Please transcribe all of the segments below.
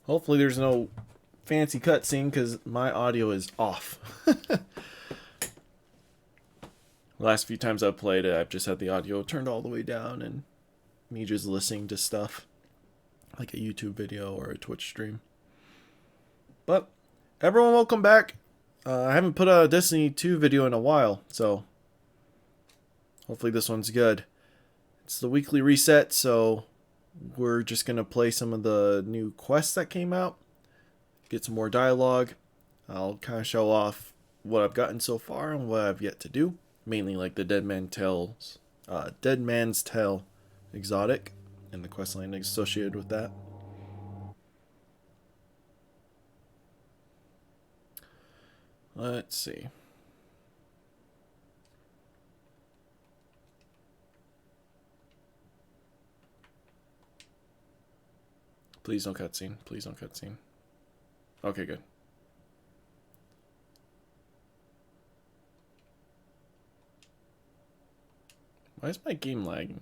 Hopefully there's no fancy cutscene because my audio is off. Last few times I've played it, I've just had the audio turned all the way down and me just listening to stuff like a YouTube video or a Twitch stream. But everyone, welcome back. I haven't put a Destiny 2 video in a while, so hopefully this one's good. It's the weekly reset, so we're just going to play some of the new quests that came out, get some more dialogue. I'll kind of show off what I've gotten so far and what I've yet to do. Mainly like the Dead Man's Tale exotic and the questline associated with that. Let's see. Please don't cutscene. Please don't cutscene. Okay, good. Why is my game lagging?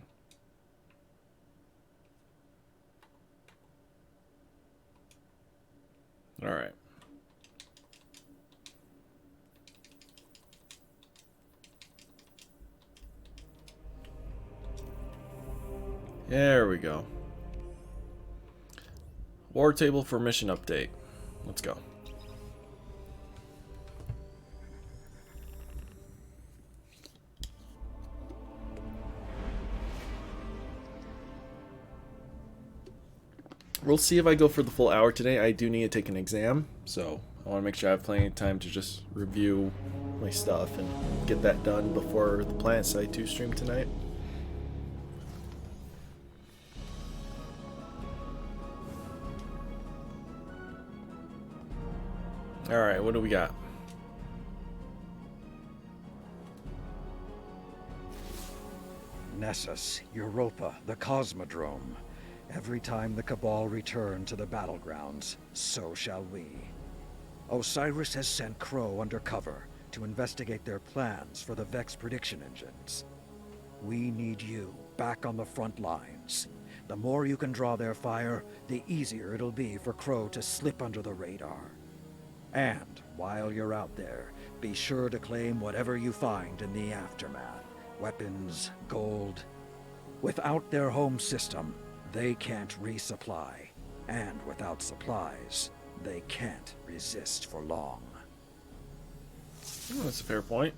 Alright. There we go. War table for mission update. Let's go. We'll see if I go for the full hour today. I do need to take an exam, so I want to make sure I have plenty of time to just review my stuff and get that done before the PlanetSide 2 stream tonight. Alright, what do we got? Nessus, Europa, the Cosmodrome. Every time the Cabal return to the battlegrounds, so shall we. Osiris has sent Crow undercover to investigate their plans for the Vex prediction engines. We need you back on the front lines. The more you can draw their fire, the easier it'll be for Crow to slip under the radar. And while you're out there, be sure to claim whatever you find in the aftermath. Weapons, gold. Without their home system, they can't resupply. And without supplies, they can't resist for long. That's a fair point.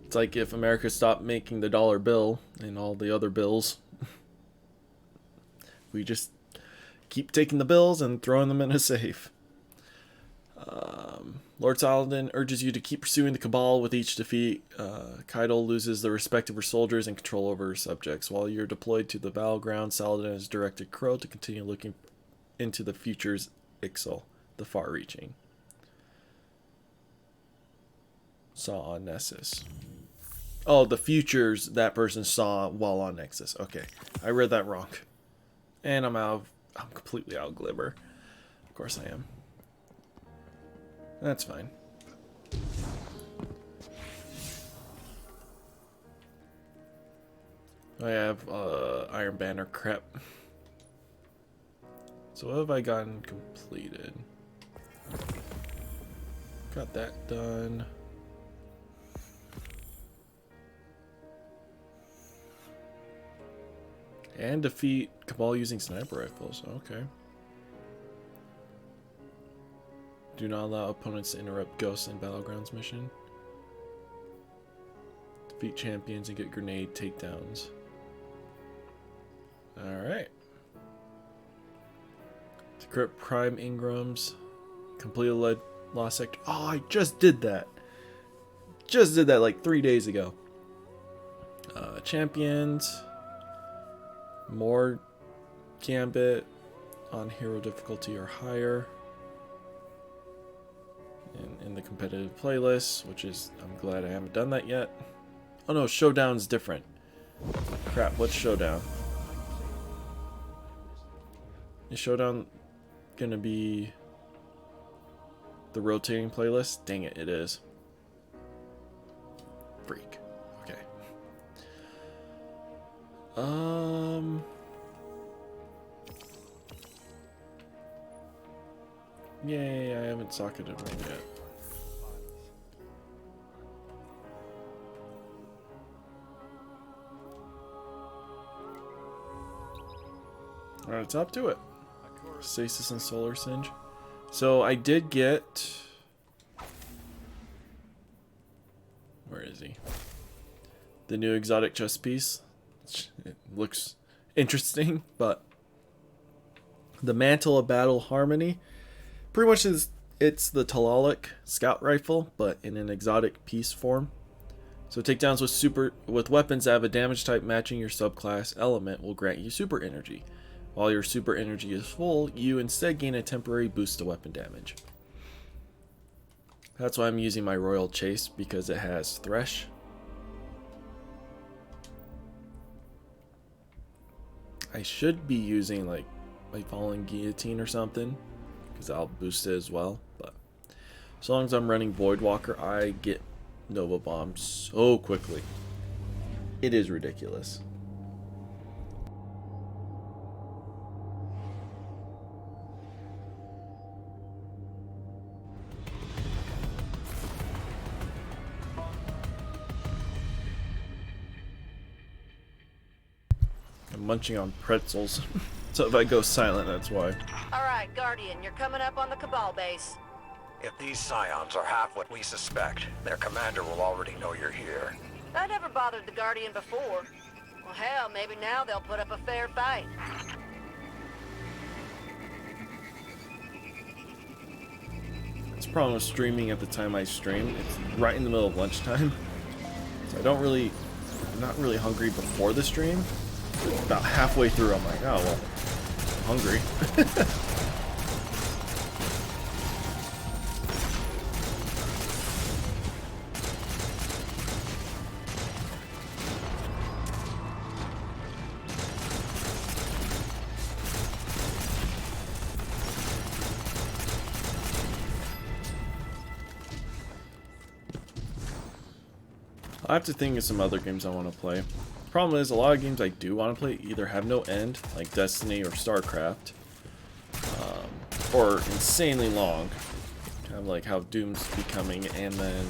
It's like if America stopped making the dollar bill and all the other bills. We just keep taking the bills and throwing them in a safe. Lord Saladin urges you to keep pursuing the Cabal with each defeat. Kaido loses the respect of her soldiers and control over her subjects. While you're deployed to the battleground, Saladin has directed Crow to continue looking into the future's Ixal, the far-reaching. Saw on Nessus. Oh, the futures that person saw while on Nexus. Okay, I read that wrong. And I'm completely out of Glibber. Of course I am. That's fine. I have Iron Banner crap. So what have I gotten completed? Got that done. And defeat Cabal using sniper rifles. Okay. Do not allow opponents to interrupt Ghosts and Battlegrounds mission. Defeat champions and get grenade takedowns. Alright. Decrypt Prime Ingrams. Complete a lost sector. Oh, I just did that. Just did that like 3 days ago. Champions. More Gambit on hero difficulty or higher. In the competitive playlist, which is, I'm glad I haven't done that yet. Oh no, Showdown's different. Crap, what's Showdown? Is Showdown gonna be the rotating playlist? Dang it, it is. Freak. Okay. Yay, I haven't socketed one yet. Alright, it's up to it. Stasis and Solar Singe. So I did get... Where is he? The new exotic chest piece. It looks interesting, but... The Mantle of Battle Harmony. Pretty much it's the Talalik scout rifle, but in an exotic piece form. So takedowns with weapons that have a damage type matching your subclass element will grant you super energy. While your super energy is full, you instead gain a temporary boost to weapon damage. That's why I'm using my Royal Chase, because it has Thresh. I should be using like Falling Guillotine or something, because I'll boost it as well. But as long as I'm running Voidwalker, I get Nova Bomb so quickly. It is ridiculous. I'm munching on pretzels. So if I go silent, that's why. Alright, Guardian, you're coming up on the Cabal base. If these Scions are half what we suspect, their commander will already know you're here. That never bothered the Guardian before. Well, hell, maybe now they'll put up a fair fight. It's a problem with streaming at the time I stream. It's right in the middle of lunchtime. So I'm not really hungry before the stream. About halfway through, I'm like, oh, well, I'm hungry. I have to think of some other games I want to play. The problem is, a lot of games I do want to play either have no end, like Destiny or StarCraft, or insanely long, kind of like how Doom's becoming, and then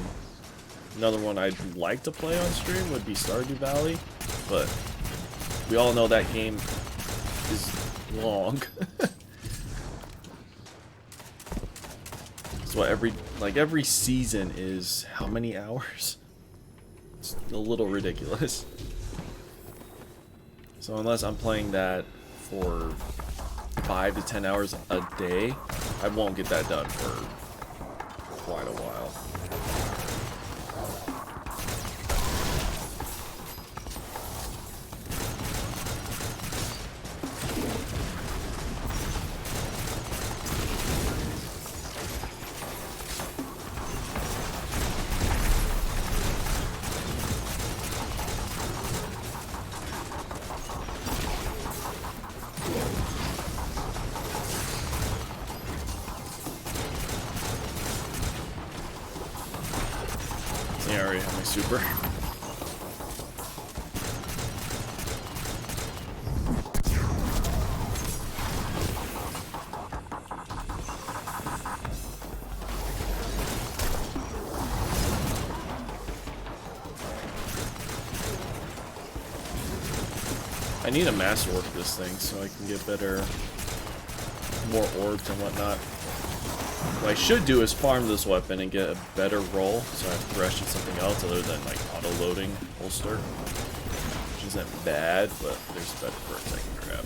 another one I'd like to play on stream would be Stardew Valley, but we all know that game is long. So every season is how many hours? It's a little ridiculous. So unless I'm playing that for 5 to 10 hours a day, I won't get that done for quite a while. Yeah, I already have my super. I need a masterwork this thing so I can get more orbs and whatnot. What I should do is farm this weapon and get a better roll, so I have Thresh and something else other than like auto-loading holster, which isn't bad, but there's better perks I can grab.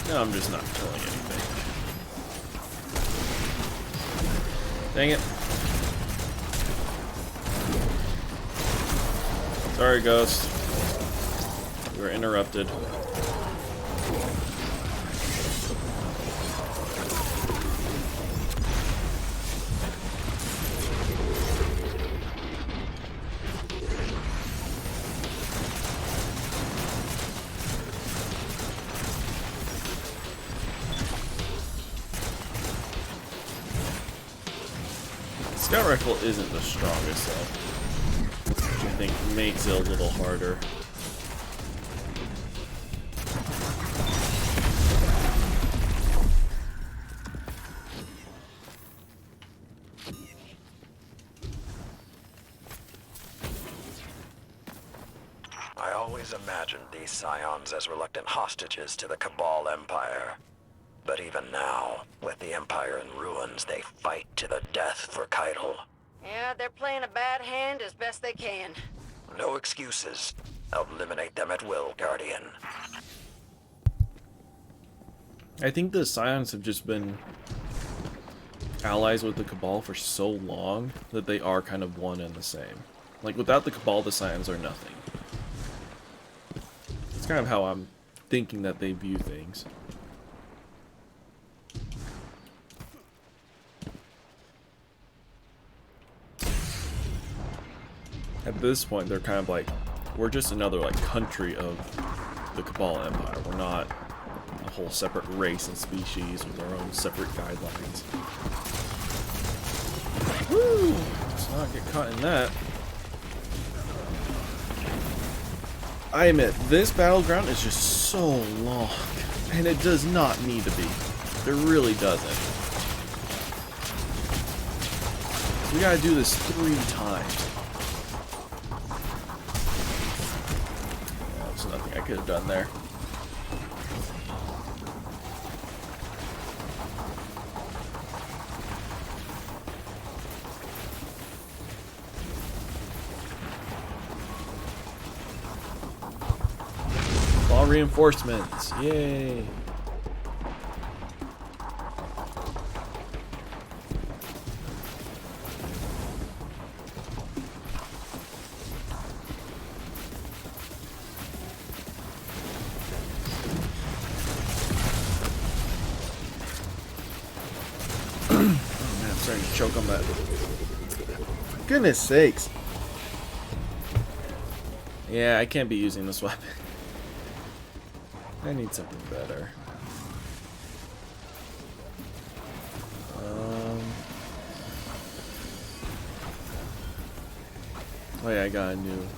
No, I'm just not killing anything. Dang it. Sorry, Ghost. We were interrupted. Scout rifle isn't the strongest, though, which I think makes it a little harder. always imagined these Scions as reluctant hostages to the Cabal Empire. But even now, with the Empire in ruins, they fight to the death for Keitel. Yeah, they're playing a bad hand as best they can. No excuses. Eliminate them at will, Guardian. I think the Scions have just been allies with the Cabal for so long that they are kind of one and the same. Like, without the Cabal, the Scions are nothing. It's kind of how I'm thinking that they view things. At this point, they're kind of like, we're just another, like, country of the Cabal Empire. We're not a whole separate race and species with our own separate guidelines. Woo! Let's not get caught in that. I admit, this battleground is just so long, and it does not need to be. It really doesn't. We gotta do this 3 times. Yeah, there's nothing I could have done there. Reinforcements, yay! Oh man, I'm starting to choke on that. For goodness sakes! Yeah, I can't be using this weapon. I need something better. Oh yeah, I got a new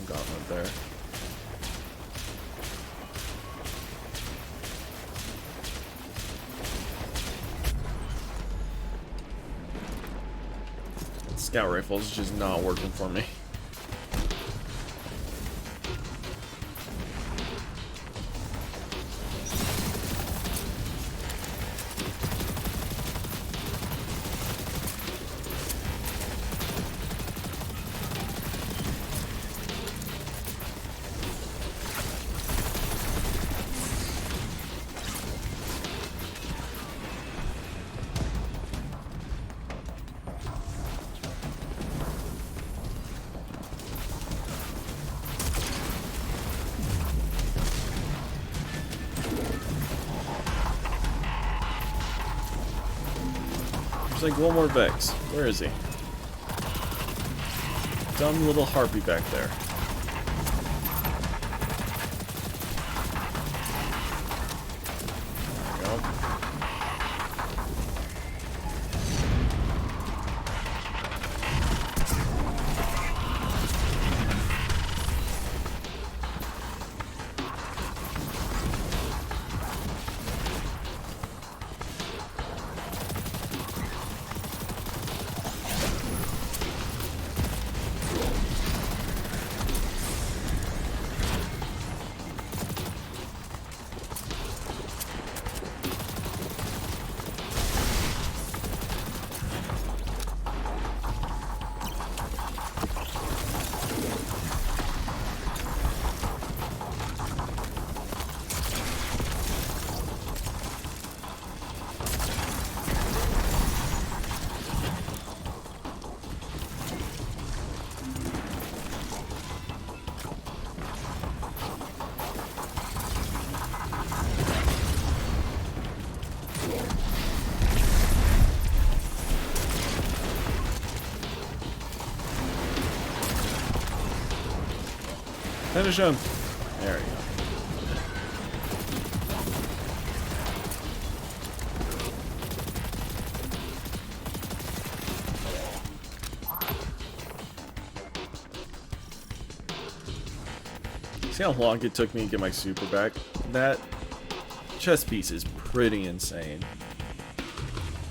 gauntlet there. Scout rifle's just not working for me. There's like one more Vex. Where is he? Dumb little harpy back there. There we go. Finish him. There we go. See how long it took me to get my super back? That chest piece is pretty insane.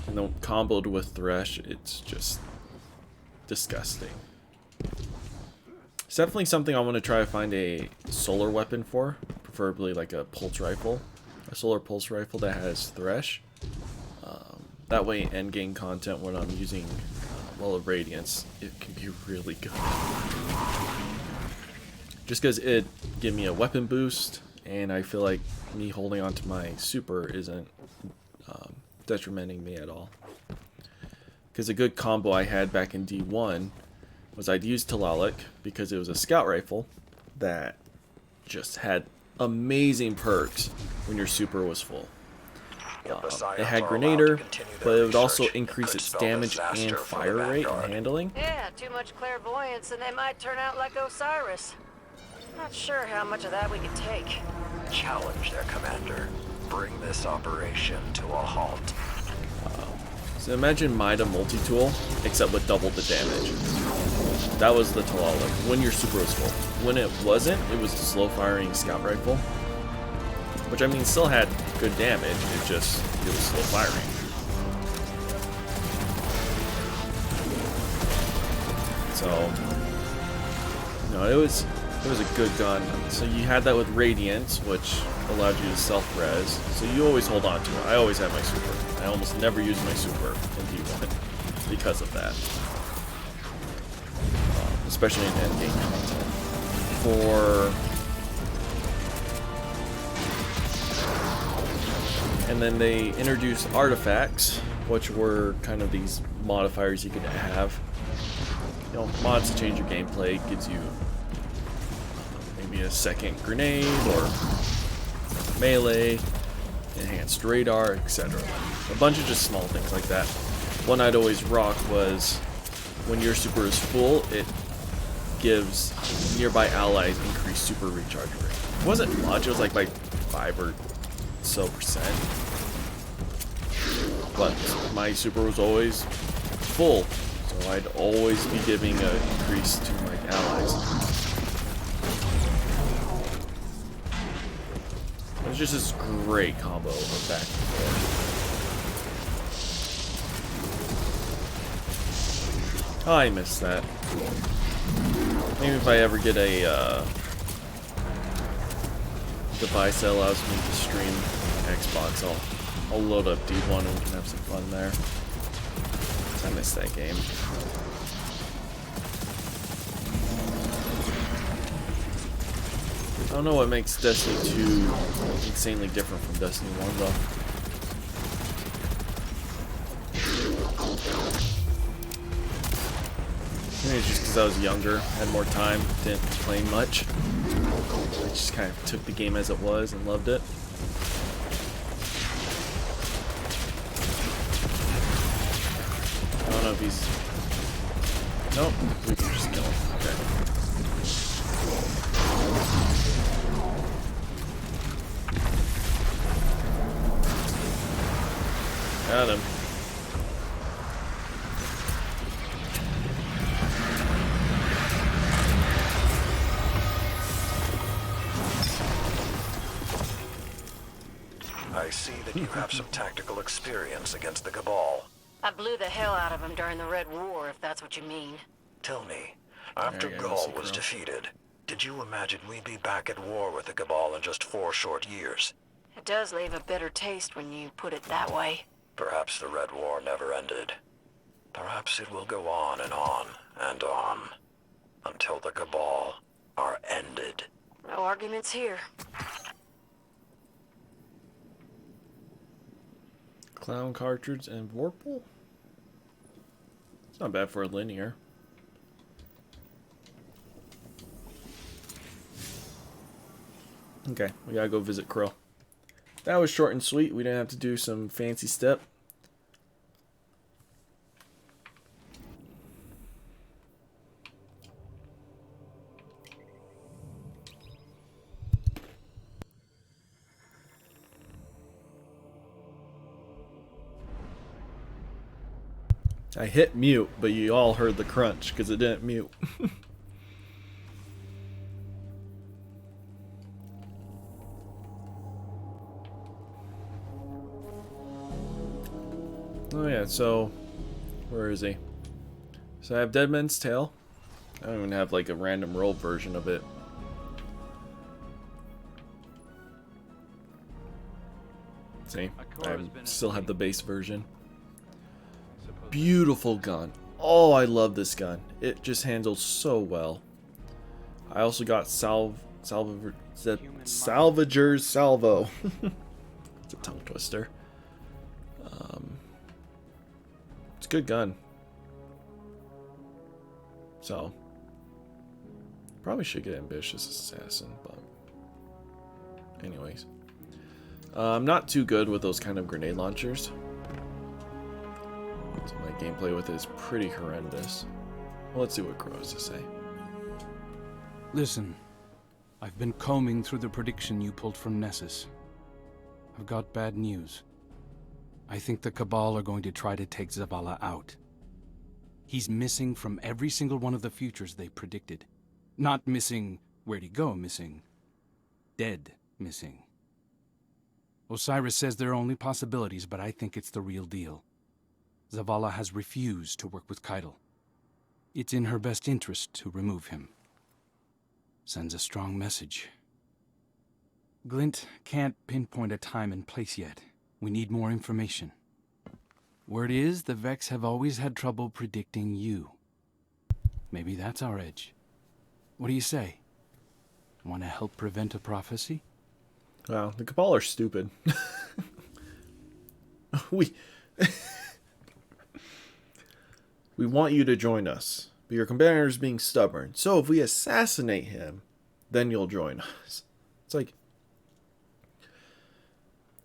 And then comboed with Thresh, it's just disgusting. It's definitely something I want to try to find a solar weapon for, preferably like a pulse rifle, a solar pulse rifle that has Thresh. That way, endgame content when I'm using Well of Radiance, it can be really good. Just because it give me a weapon boost, and I feel like me holding onto my super isn't detrimenting me at all. Because a good combo I had back in D1 was I'd use Tlaloc because it was a scout rifle that just had amazing perks when your super was full. It had Grenader, but it would also increase its damage and fire rate and handling. Yeah, too much clairvoyance and they might turn out like Osiris. Not sure how much of that we can take. Challenge their commander. Bring this operation to a halt. So imagine Mida multi-tool, except with double the damage. That was the Tlaloc, when your super was full. When it wasn't, it was the slow-firing scout rifle. Which, I mean, still had good damage, it was slow-firing. So, no, it was a good gun. So you had that with Radiance, which allowed you to self-res. So you always hold on to it. I always had my super. I almost never used my super in D1 because of that. Especially in endgame content. And then they introduced artifacts, which were kind of these modifiers you could have. You know, mods to change your gameplay, gives you maybe a second grenade or melee, enhanced radar, etc. A bunch of just small things like that. One I'd always rock was when your super is full, it gives nearby allies increased super recharge rate. It wasn't much, it was like by 5 or so %. But my super was always full, so I'd always be giving an increase to my allies. It was just this great combo of back and forth. Oh, I missed that. Maybe if I ever get a device that allows me to stream Xbox, I'll load up D1 and we can have some fun there. I missed that game. I don't know what makes Destiny 2 insanely different from Destiny 1 though. Maybe it's just because I was younger, had more time, didn't complain much. I just kind of took the game as it was and loved it. I don't know if he's... Nope, we can just kill him. Okay. Got him. I see that you have some tactical experience against the Cabal. I blew the hell out of him during the Red War, if that's what you mean. Tell me, after Gaul was defeated, did you imagine we'd be back at war with the Cabal in just 4 short years? It does leave a bitter taste when you put it that way. Perhaps the Red War never ended. Perhaps it will go on and on and on, until the Cabal are ended. No arguments here. Clown cartridge and Vorpal? It's not bad for a linear. Okay, we gotta go visit Crow. That was short and sweet. We didn't have to do some fancy step. I hit mute, but you all heard the crunch because it didn't mute. Oh yeah, so where is he? So I have Deadman's Tale. I don't even have like a random roll version of it. See, I still have the base version. Beautiful gun. Oh, I love this gun. It just handles so well. I also got Salvager's Salvo. It's a tongue twister. It's a good gun. So, probably should get Ambitious Assassin, but anyways. I'm not too good with those kind of grenade launchers. So my gameplay with it is pretty horrendous. Well, let's see what Crow has to say. Listen, I've been combing through the prediction you pulled from Nessus. I've got bad news. I think the Cabal are going to try to take Zavala out. He's missing from every single one of the futures they predicted. Not missing where'd he go missing. Dead missing. Osiris says there are only possibilities, but I think it's the real deal. Zavala has refused to work with Keitel. It's in her best interest to remove him. Sends a strong message. Glint can't pinpoint a time and place yet. We need more information. Word is, the Vex have always had trouble predicting you. Maybe that's our edge. What do you say? Want to help prevent a prophecy? Wow, the Cabal are stupid. We want you to join us, but your commander is being stubborn. So if we assassinate him, then you'll join us. It's like,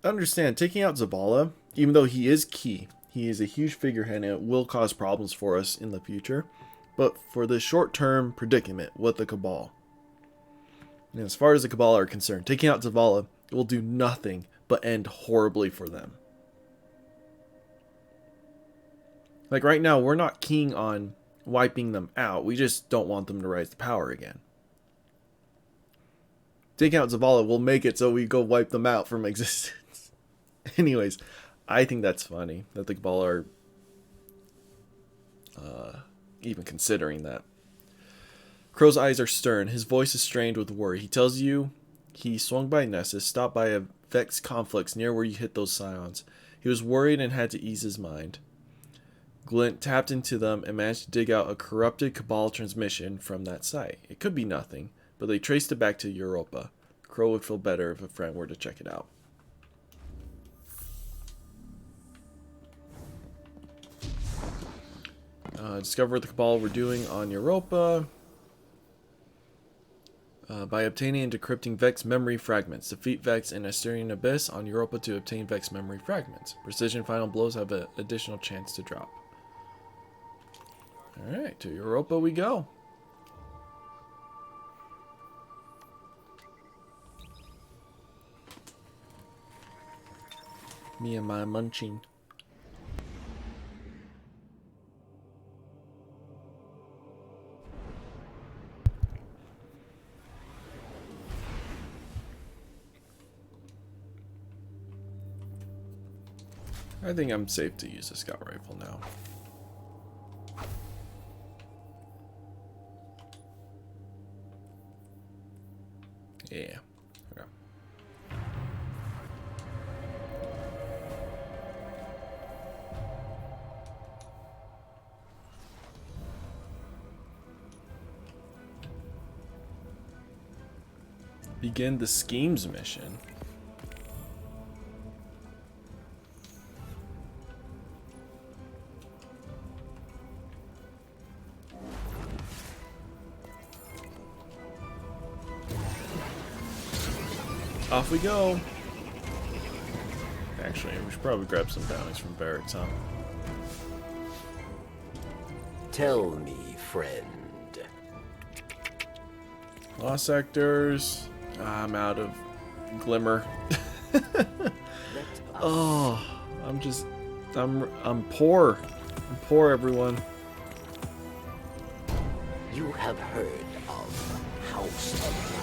understand, taking out Zavala, even though he is key, he is a huge figurehead and it will cause problems for us in the future. But for the short-term predicament with the Cabal, and as far as the Cabal are concerned, taking out Zavala will do nothing but end horribly for them. Like right now, we're not keen on wiping them out. We just don't want them to rise to power again. Taking out Zavala will make it so we go wipe them out from existence. Anyways, I think that's funny that the Cabal are even considering that. Crow's eyes are stern. His voice is strained with worry. He tells you he swung by Nessus, stopped by a Vex conflicts near where you hit those scions. He was worried and had to ease his mind. Glint tapped into them and managed to dig out a corrupted Cabal transmission from that site. It could be nothing, but they traced it back to Europa. Crow would feel better if a friend were to check it out. Discover what the Cabal were doing on Europa. By obtaining and decrypting Vex memory fragments. Defeat Vex in Asterian Abyss on Europa to obtain Vex memory fragments. Precision final blows have an additional chance to drop. Alright, to Europa we go. Me and my munching. I think I'm safe to use a scout rifle now. Yeah. Okay. Begin the schemes mission. Off we go. Actually, we should probably grab some bounties from barracks, huh? Tell me, friend. Lost sectors. I'm out of glimmer. Oh, I'm poor. I'm poor, everyone. You have heard of House of Light.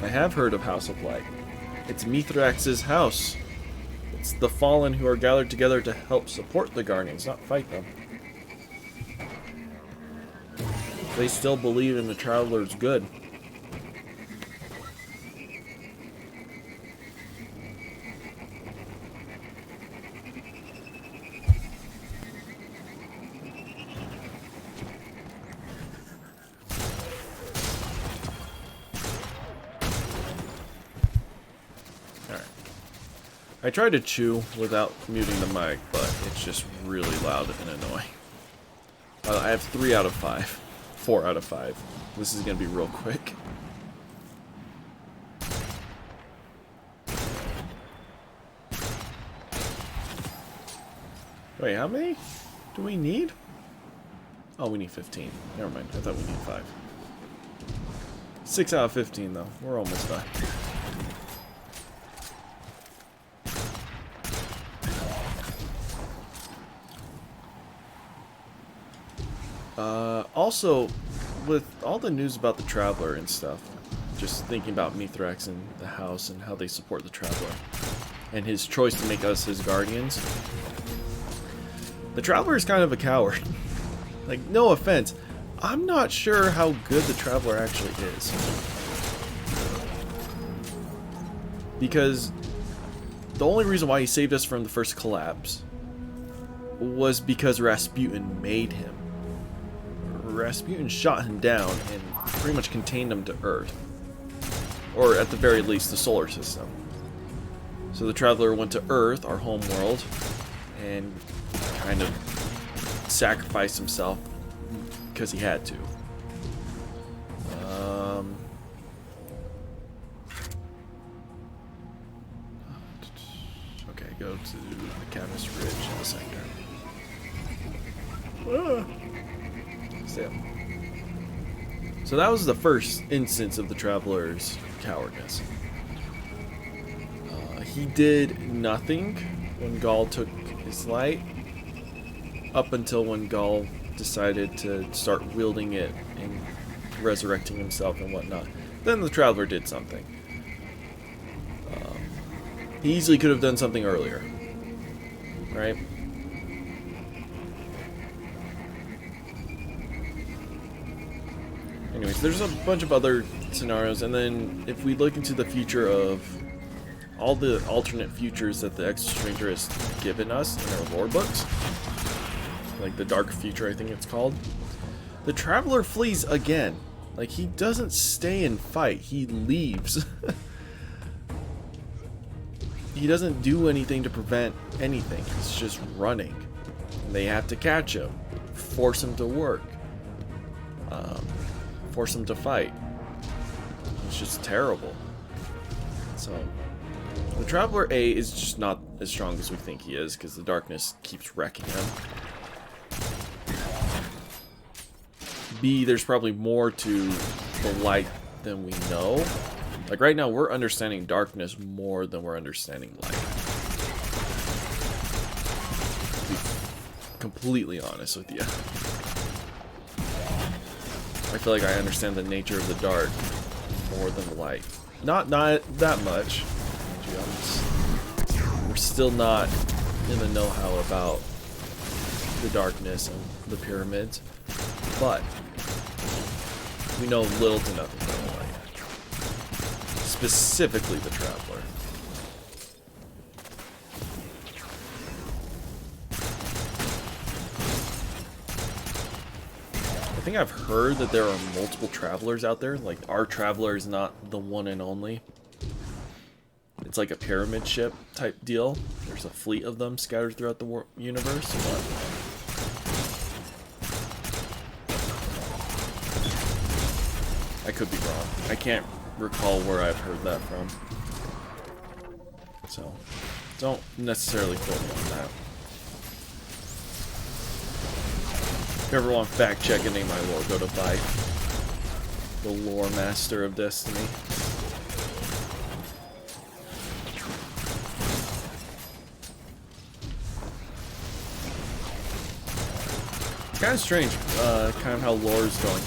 I have heard of House of Light. It's Mithrax's house. It's the fallen who are gathered together to help support the Guardians, not fight them. They still believe in the Traveler's good. I tried to chew without muting the mic, but it's just really loud and annoying. I have 3 out of 5. 4 out of 5. This is going to be real quick. Wait, how many do we need? Oh, we need 15. Never mind. I thought we need 5. 6 out of 15, though. We're almost done. Also, with all the news about the Traveler and stuff, just thinking about Mithrax and the house and how they support the Traveler, and his choice to make us his guardians. The Traveler is kind of a coward. Like, no offense, I'm not sure how good the Traveler actually is. Because the only reason why he saved us from the first collapse was because Rasputin made him. Rasputin shot him down and pretty much contained him to Earth. Or at the very least, the solar system. So the Traveler went to Earth, our home world, and kind of sacrificed himself because he had to. Okay, go to the Camus Ridge in the center. So that was the first instance of the Traveler's cowardice. He did nothing when Gaul took his light, up until when Gaul decided to start wielding it and resurrecting himself and whatnot. Then the Traveler did something. He easily could have done something earlier, right? Anyways, there's a bunch of other scenarios, and then if we look into the future of all the alternate futures that the Exo Stranger has given us in our lore books, like the Dark Future, I think it's called, the Traveler flees again. Like, he doesn't stay and fight, he leaves. He doesn't do anything to prevent anything, he's just running. And they have to catch him, force him to work. Force him to fight. It's just terrible. So, the Traveler A is just not as strong as we think he is, because the darkness keeps wrecking him. B, there's probably more to the light than we know. Like, right now, we're understanding darkness more than we're understanding light. To be completely honest with you. I feel like I understand the nature of the dark more than the light. Not that much, to be honest. We're still not in the know-how about the darkness and the pyramids, but we know little to nothing about the light. Specifically the Traveler. I think I've heard that there are multiple Travelers out there. Like, our Traveler is not the one and only. It's like a pyramid ship type deal. There's a fleet of them scattered throughout the universe. But I could be wrong. I can't recall where I've heard that from. So, don't necessarily quote me on that. If you ever want fact check any of my lore, go to Byte, the lore master of Destiny. It's kind of strange, kind of how lore is going.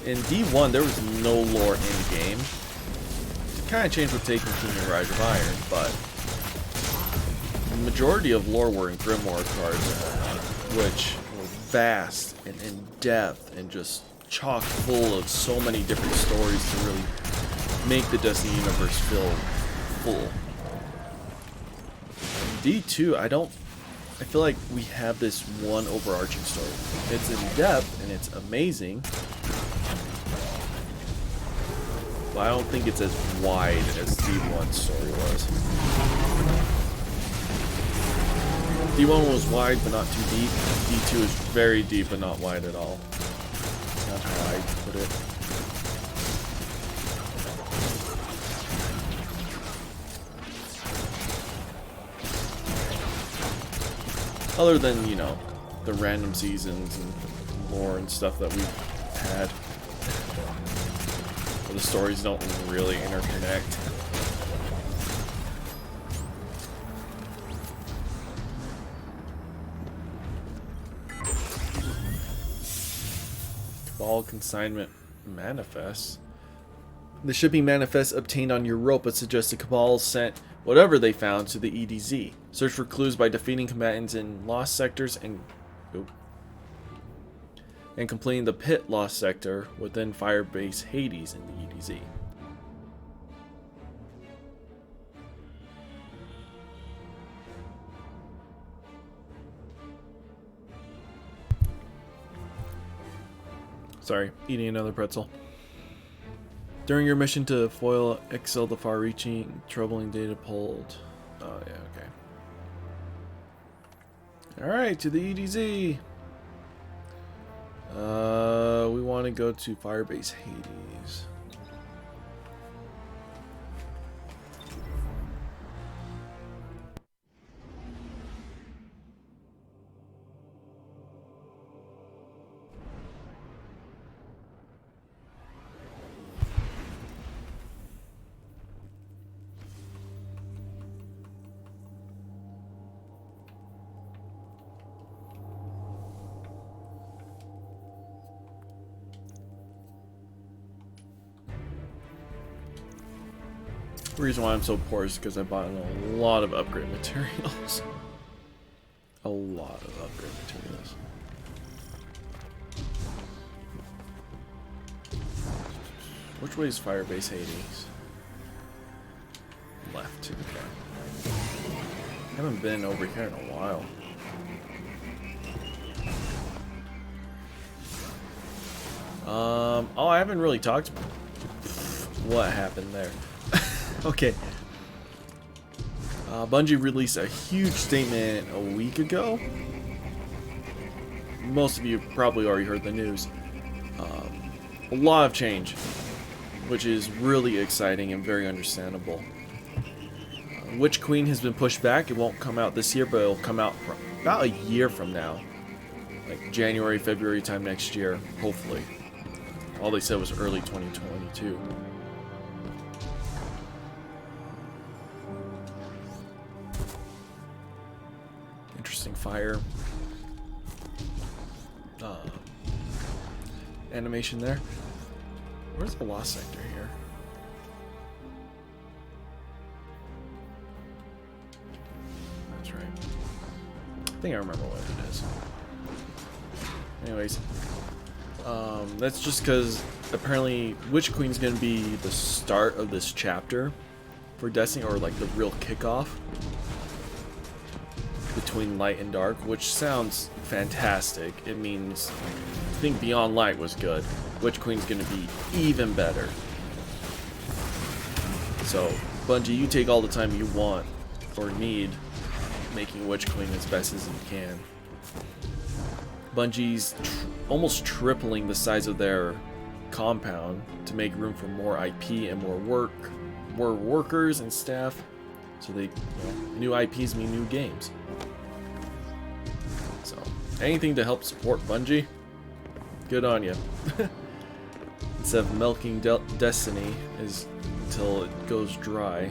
In D1, there was no lore in game. It kind of changed with Taken King and Rise of Iron, but the majority of lore were in Grimoire cards, which were vast and in depth and just chock full of so many different stories to really make the Destiny universe feel full. D2, I feel like we have this one overarching story. It's in depth and it's amazing, but I don't think it's as wide as D1's story was. D1 was wide but not too deep. D2 is very deep but not wide at all. That's how I put it. Other than, you know, the random seasons and lore and stuff that we've had. But the stories don't really interconnect. Cabal Consignment Manifest. The shipping manifest obtained on Europa suggests the Cabal sent whatever they found to the EDZ. Search for clues by defeating combatants in lost sectors and completing the pit lost sector within Firebase Hades in the EDZ. Sorry, eating another pretzel. During your mission to foil Excel, the far-reaching, troubling data pulled. Oh yeah, okay. Alright, to the EDZ. We want to go to Firebase Hades. The reason why I'm so poor is because I bought a lot of upgrade materials. A lot of upgrade materials. Which way is Firebase Hades? Left. Okay. Haven't been over here in a while. Oh, I haven't really talked about what happened there. Okay. Bungie released a huge statement a week ago. Most of you probably already heard the news. A lot of change, which is really exciting and very understandable. Witch Queen has been pushed back. It won't come out this year, but it'll come out about a year from now. Like January, February time next year, hopefully. All they said was early 2022. Interesting fire animation there. Where's the lost sector here? That's right. I think I remember what it is. Anyways, that's just because apparently Witch Queen's gonna be the start of this chapter for Destiny, or like the real kickoff between light and dark, which sounds fantastic. It means I think Beyond Light was good. Witch Queen's gonna be even better. So Bungie, you take all the time you want or need making Witch Queen as best as you can. Bungie's almost tripling the size of their compound to make room for more IP and more workers and staff. So they, new IPs mean new games. So anything to help support Bungie, good on you. Instead of milking Destiny until it goes dry,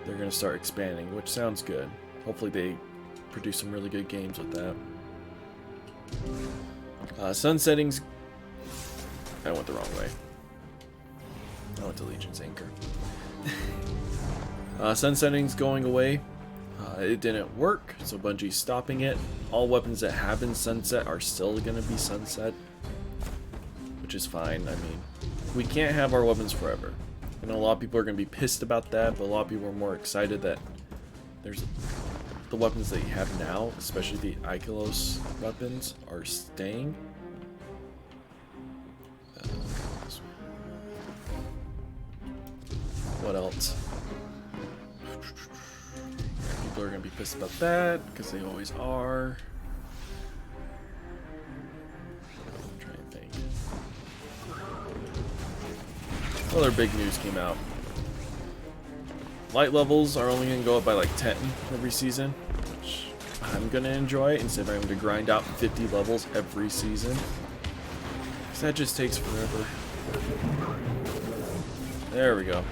they're gonna start expanding, which sounds good. Hopefully they produce some really good games with that. Sun settings. I went the wrong way. I went to Legion's Anchor. Sun settings going away. It didn't work, so Bungie's stopping it. All weapons that have been sunset are still going to be sunset. which is fine. I mean, we can't have our weapons forever. I know a lot of people are going to be pissed about that, but a lot of people are more excited that there's the weapons that you have now, especially the Ikelos weapons, are staying. What else? People are going to be pissed about that, because they always are. I'm trying to think. Other big news came out. Light levels are only going to go up by like 10 every season, which I'm going to enjoy instead of having to grind out 50 levels every season. Because that just takes forever. There we go. Okay.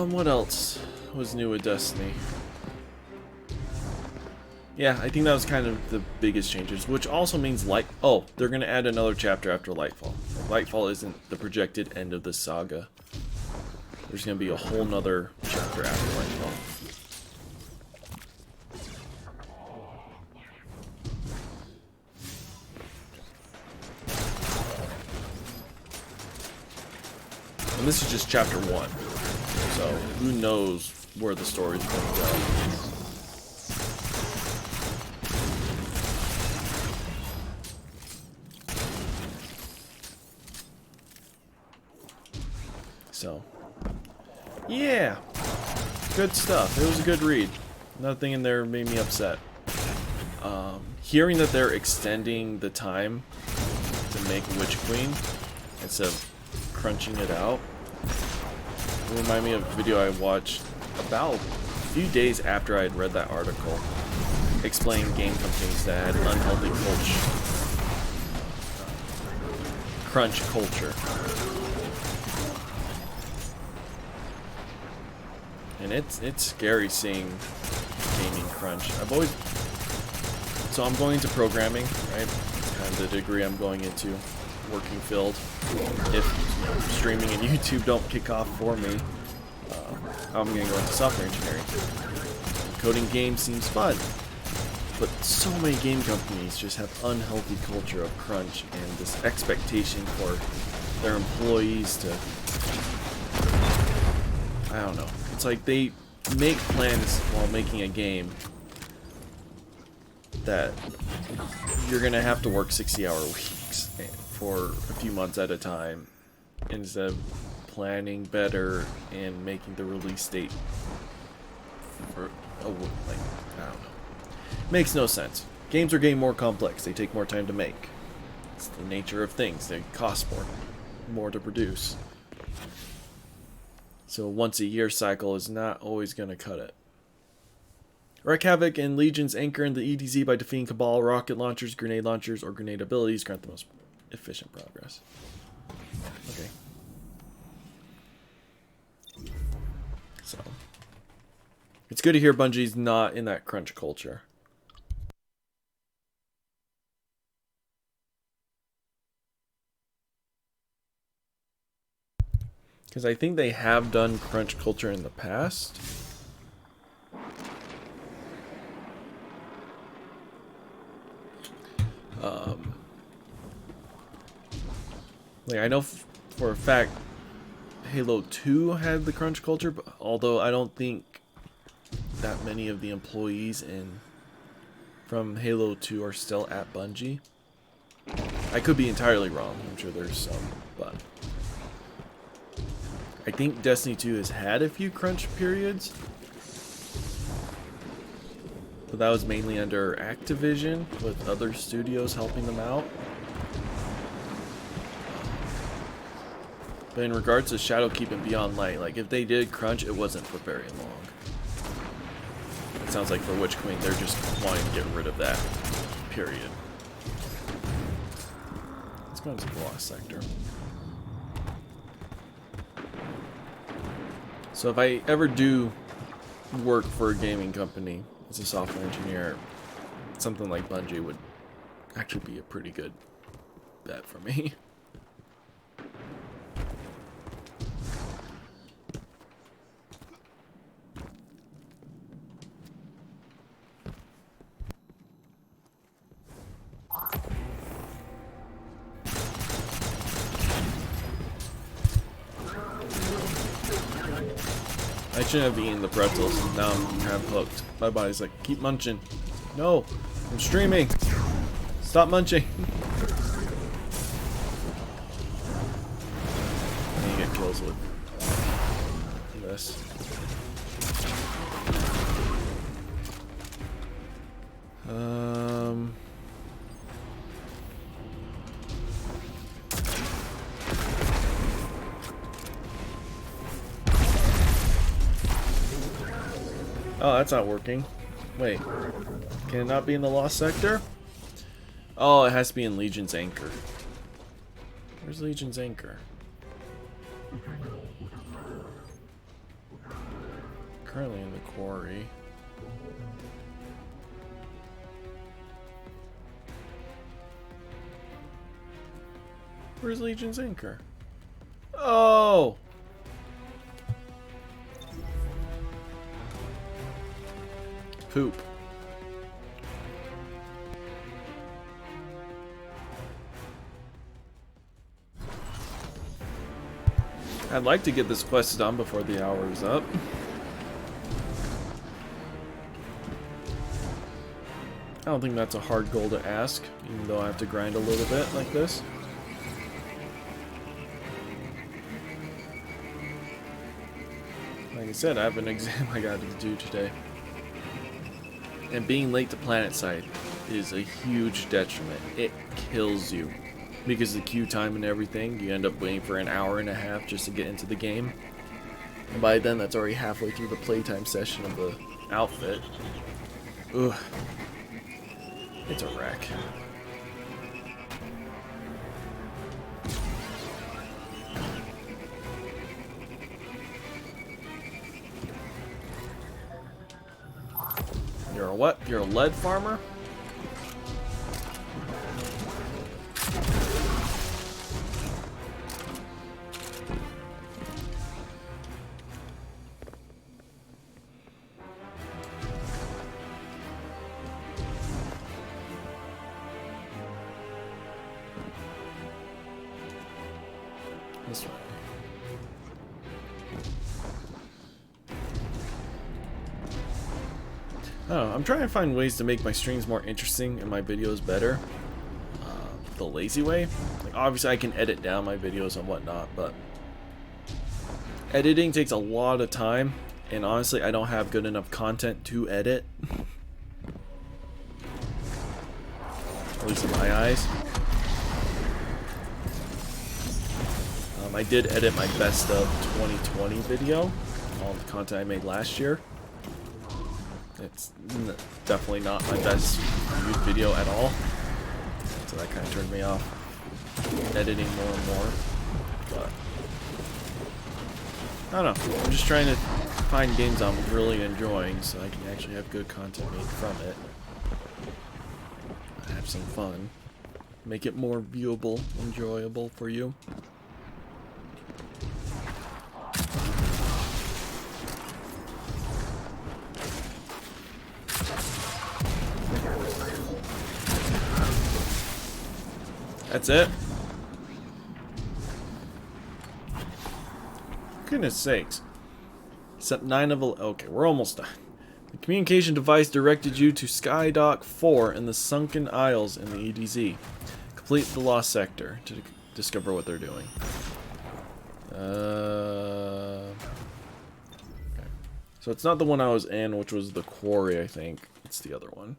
What else was new with Destiny? Yeah, I think that was kind of the biggest changes, which also means oh, they're going to add another chapter after Lightfall. Lightfall isn't the projected end of the saga. There's going to be a whole nother chapter after Lightfall. And this is just chapter 1. So, who knows where the story's going to go. So, yeah, good stuff. It was a good read. Nothing in there made me upset. Hearing that they're extending the time to make Witch Queen instead of crunching it out, it reminded me of a video I watched about a few days after I had read that article explaining game companies that had unhealthy crunch culture. And it's scary seeing gaming crunch. So I'm going into programming, right? Kind of the degree I'm going into, working field. If streaming and YouTube don't kick off for me, I'm going to go into software engineering. Coding games seems fun, but so many game companies just have unhealthy culture of crunch and this expectation for their employees to, I don't know. It's like they make plans while making a game that you're going to have to work 60-hour weeks for a few months at a time instead of planning better and making the release date for I don't know. Makes no sense. Games are getting more complex. They take more time to make. It's the nature of things. They cost more to produce. So once a year cycle is not always going to cut it. Wreak Havoc and Legion's anchor in the EDZ by defeating Cabal, rocket launchers, grenade launchers, or grenade abilities grant the most efficient progress. Okay. So, it's good to hear Bungie's not in that crunch culture. Because I think they have done crunch culture in the past. Like I know for a fact Halo 2 had the crunch culture, but although I don't think that many of the employees from Halo 2 are still at Bungie. I could be entirely wrong. I'm sure there's some, but I think Destiny 2 has had a few crunch periods, but that was mainly under Activision with other studios helping them out. But in regards to Shadowkeep and Beyond Light, like if they did crunch, it wasn't for very long. It sounds like for Witch Queen, they're just wanting to get rid of that period. Let's go into the Lost Sector. So if I ever do work for a gaming company as a software engineer, something like Bungie would actually be a pretty good bet for me. shouldn't have eaten the pretzels, and now I'm kind of hooked. My body's like, keep munching. No, I'm streaming. Stop munching. And you get kills with this. Oh, that's not working. Wait. Can it not be in the Lost Sector? Oh, it has to be in Legion's Anchor. Where's Legion's Anchor? Currently in the quarry. Where's Legion's Anchor? Oh! Poop. I'd like to get this quest done before the hour is up. I don't think that's a hard goal to ask, even though I have to grind a little bit like this. Like I said, I have an exam I got to do today. And being late to PlanetSide is a huge detriment. It kills you. Because of the queue time and everything, you end up waiting for an hour and a half just to get into the game. And by then, that's already halfway through the playtime session of the outfit. Ugh. It's a wreck. You're a what? You're a lead farmer? This way. Oh, I'm trying to find ways to make my streams more interesting and my videos better. The lazy way. Like, obviously I can edit down my videos and whatnot, but editing takes a lot of time, and honestly I don't have good enough content to edit. At least in my eyes. I did edit my best of 2020 video, all the content I made last year. It's definitely not my best viewed video at all, so that kind of turned me off editing more and more. But I don't know, I'm just trying to find games I'm really enjoying so I can actually have good content made from it. Have some fun. Make it more viewable, enjoyable for you. That's it? Goodness sakes. Except 9 of 11. Okay, we're almost done. The communication device directed you to Skydock 4 in the Sunken Isles in the EDZ. Complete the Lost Sector to discover what they're doing. Okay. So it's not the one I was in, which was the quarry, I think. It's the other one.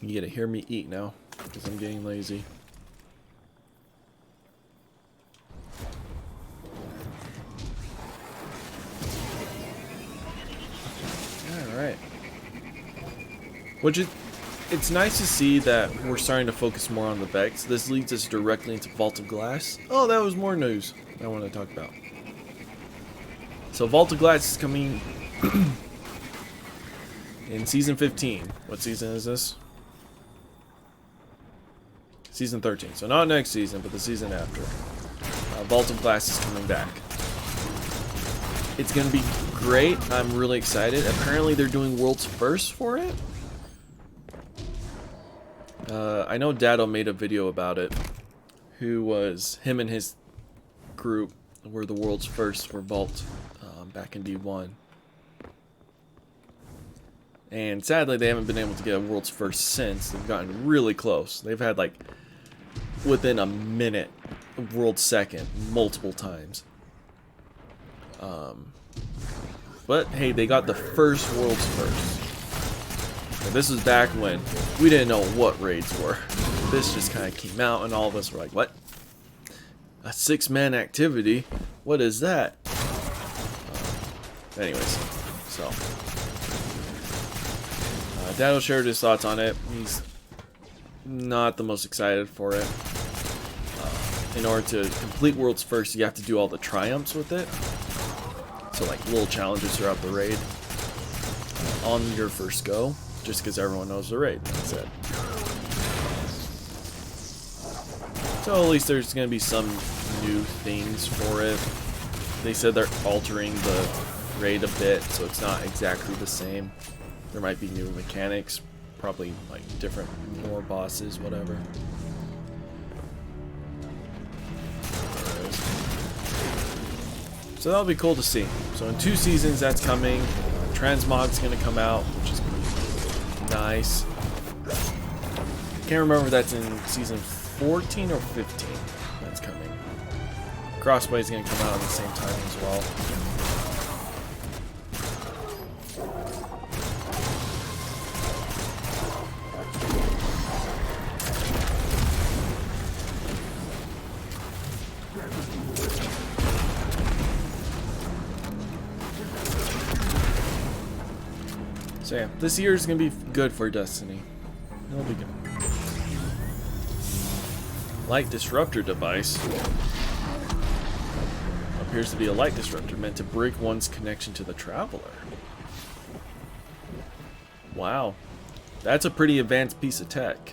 You gotta hear me eat now, because I'm getting lazy. Alright. It's nice to see that we're starting to focus more on the Vex. This leads us directly into Vault of Glass. Oh, that was more news I want to talk about. So Vault of Glass is coming in Season 15. What season is this? Season 13. So not next season, but the season after. Vault of Glass is coming back. It's going to be great. I'm really excited. Apparently they're doing world's first for it. I know Dado made a video about it. Him and his group were the world's first for Vault back in D1. And sadly, they haven't been able to get a world's first since. They've gotten really close. They've had like within a minute world second multiple times. But hey, they got the first world's first. And this was back when we didn't know what raids were. This just kind of came out and all of us were like, what? A 6-man activity? What is that? Anyways, so Dado shared his thoughts on it. He's not the most excited for it. In order to complete World's First, you have to do all the triumphs with it. So like little challenges throughout the raid on your first go, just because everyone knows the raid. That's it. So at least there's going to be some new things for it. They said they're altering the raid a bit, so it's not exactly the same. There might be new mechanics, probably like different, more bosses, whatever. So that'll be cool to see. So in 2 seasons that's coming. Transmog's gonna come out, which is gonna be nice. Can't remember if that's in season 14 or 15 that's coming. Crossblade's gonna come out at the same time as well. So yeah, this year is going to be good for Destiny. It'll be good. Light disruptor device. Appears to be a light disruptor meant to break one's connection to the Traveler. Wow. That's a pretty advanced piece of tech.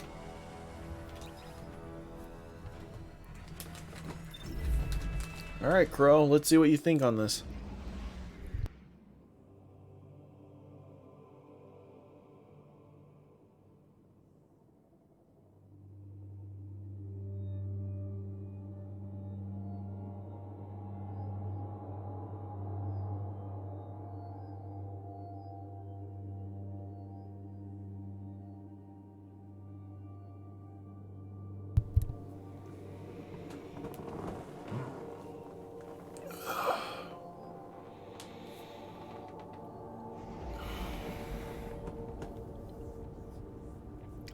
Alright, Crow, let's see what you think on this.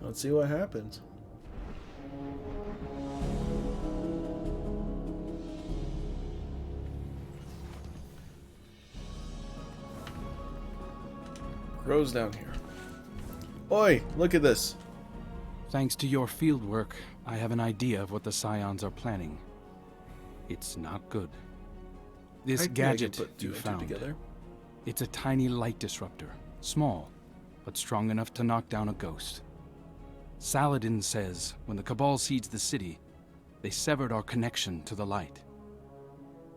Let's see what happens. Crow's down here. Oi, look at this. Thanks to your fieldwork, I have an idea of what the Scions are planning. It's not good. This I think I gadget can put two you and two found, together. it's a tiny light disruptor. Small, but strong enough to knock down a ghost. Saladin says when the Cabal sieged the city, they severed our connection to the light.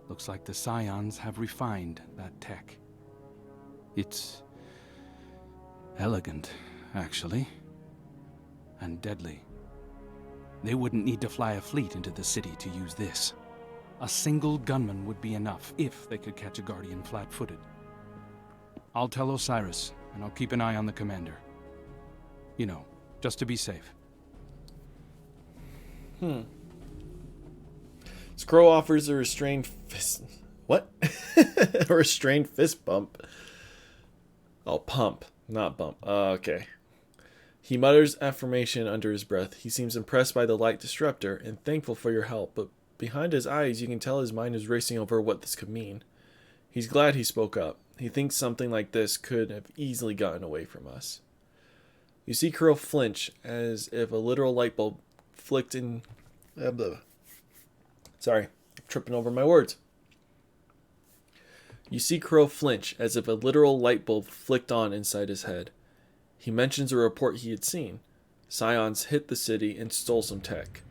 Looks like the Scions have refined that tech. It's elegant, actually. And deadly. They wouldn't need to fly a fleet into the city to use this. A single gunman would be enough if they could catch a Guardian flat-footed. I'll tell Osiris, and I'll keep an eye on the commander. You know, just to be safe. Scroll offers a restrained fist. What? A restrained fist bump. Oh, pump, not bump. Okay. He mutters affirmation under his breath. He seems impressed by the light disruptor and thankful for your help, but behind his eyes you can tell his mind is racing over what this could mean. He's glad he spoke up. He thinks something like this could have easily gotten away from us. You see Crow flinch as if a literal light bulb flicked in... Sorry, I'm tripping over my words. You see Crow flinch as if a literal light bulb flicked on inside his head. He mentions a report he had seen. Scions hit the city and stole some tech.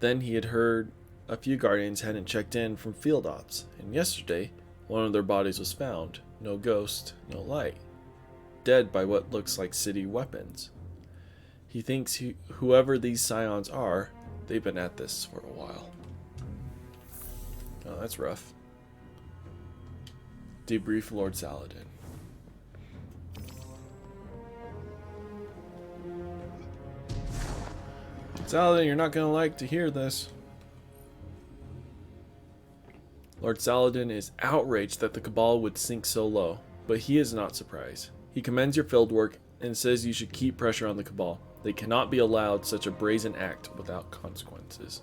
Then he had heard a few Guardians hadn't checked in from field ops, and yesterday, one of their bodies was found. No ghost, no light. Dead by what looks like city weapons. He thinks whoever these scions are, they've been at this for a while. Oh, that's rough. Debrief Lord Saladin. Saladin, you're not gonna like to hear this. Lord Saladin is outraged that the Cabal would sink so low, but he is not surprised. He commends your field work and says you should keep pressure on the Cabal. They cannot be allowed such a brazen act without consequences.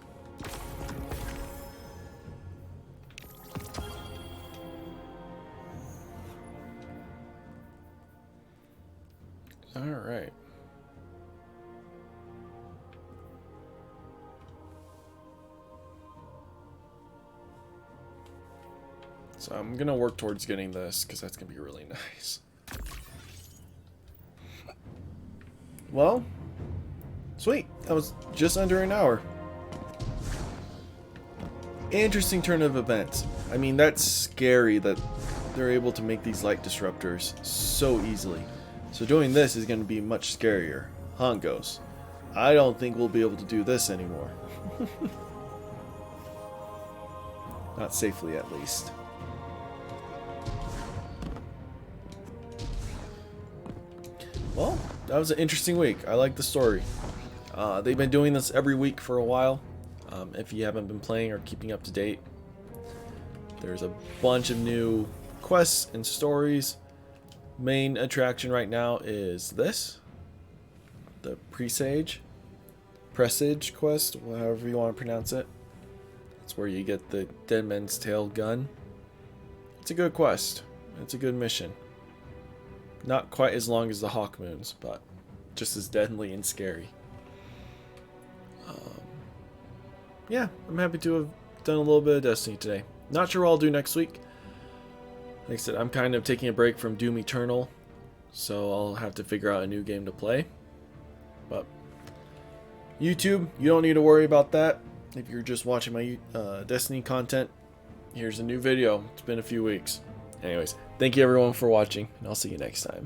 Alright. So I'm going to work towards getting this because that's going to be really nice. Well, sweet. That was just under an hour. Interesting turn of events. I mean, that's scary that they're able to make these light disruptors so easily. So doing this is going to be much scarier. Hongos. I don't think we'll be able to do this anymore. Not safely, at least. Well, that was an interesting week. I like the story. They've been doing this every week for a while. If you haven't been playing or keeping up to date, there's a bunch of new quests and stories. Main attraction right now is this, the Presage quest, however you want to pronounce it. It's where you get the Dead Man's Tale gun. It's a good quest. It's a good mission. Not quite as long as the Hawkmoons, but just as deadly and scary. Yeah, I'm happy to have done a little bit of Destiny today. Not sure what I'll do next week. Like I said, I'm kind of taking a break from Doom Eternal, so I'll have to figure out a new game to play. But YouTube, you don't need to worry about that. If you're just watching my Destiny content, here's a new video. It's been a few weeks. Anyways, thank you everyone for watching, and I'll see you next time.